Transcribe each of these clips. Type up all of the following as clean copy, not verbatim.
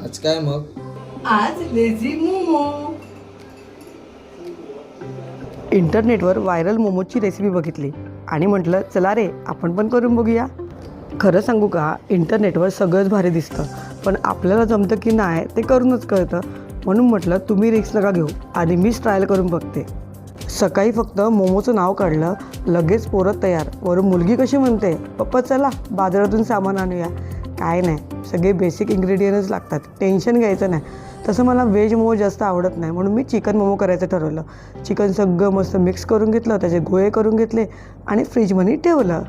आज काय मग? आज लेझी मोमो. इंटरनेटवर व्हायरल मोमोची रेसिपी बघितली आणि म्हटलं चला रे आपण पण करून बघूया. खरं सांगू का, इंटरनेटवर सगळंच भारी दिसतं, पण आपल्याला जमतं की नाही ते करूनच कळतं. म्हणून म्हटलं तुम्ही रिस्क नका घेऊ, आणि मीच ट्रायल करून बघते. सकाळी फक्त मोमोचं नाव काढलं, लगेच पोरं तयार. वरून मुलगी कशी म्हणते, पप्पा चला बाजारातून सामान आणूया. काय नाही, सगळे बेसिक इन्ग्रेडियंट्स लागतात, टेन्शन घ्यायचं नाही. तसं मला व्हेज मोमो जास्त आवडत नाही, म्हणून मी चिकन मोमो करायचं ठरवलं. चिकन सगळं मस्त मिक्स करून घेतलं, त्याचे गोळे करून घेतले आणि फ्रीजमध्ये ठेवलं.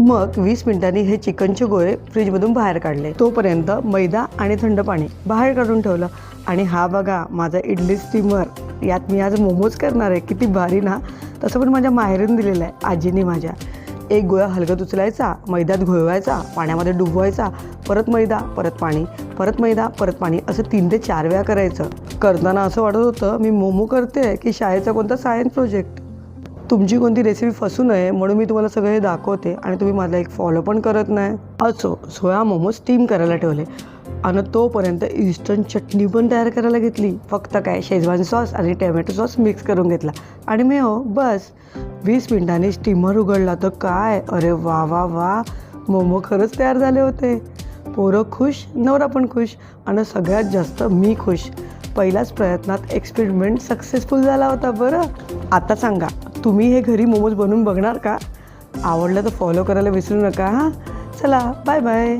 मग 20 मिनिटांनी हे चिकनचे गोळे फ्रीजमधून बाहेर काढले. तोपर्यंत मैदा आणि थंड पाणी बाहेर काढून ठेवलं. आणि हा बघा माझा इडली स्टीमर, यात मी आज मोमोज करणार आहे. किती भारी ना. तसं पण माझ्या माहेरून दिलेलं आहे आजीने माझ्या. एक गोळा हलगत उचलायचा, मैद्यात घोळवायचा, पाण्यामध्ये डुबवायचा, परत मैदा, परत पाणी, परत मैदा, परत पाणी, असं 3 ते 4 वेळा करायचं. करताना असं वाटत होतं मी मोमो करते की शाळेचा कोणता सायन्स प्रोजेक्ट. तुमची कोणती रेसिपी फसू नये म्हणून मी तुम्हाला सगळं हे दाखवते आणि तुम्ही माझा एक फॉलो पण करत नाही. असो, सोया मोमो स्टीम करायला ठेवले आणि तोपर्यंत इन्स्टंट चटणी पण तयार करायला घेतली. फक्त काय शेजवान सॉस आणि टोमॅटो सॉस मिक्स करून घेतला आणि मी बस. 20 मिनिटांनी स्टीमर उघडला तर काय, अरे वा वा वा, मोमो खरंच तयार झाले होते. पोरं खुश, नवरा पण खुश आणि सगळ्यात जास्त मी खुश. पहिल्याच प्रयत्नात एक्सपेरिमेंट सक्सेसफुल झाला होता. बरं, आता सांगा तुम्ही हे घरी मोमोज बनवून बघणार का? आवडलं तर फॉलो करायला विसरू नका हां. चला बाय बाय.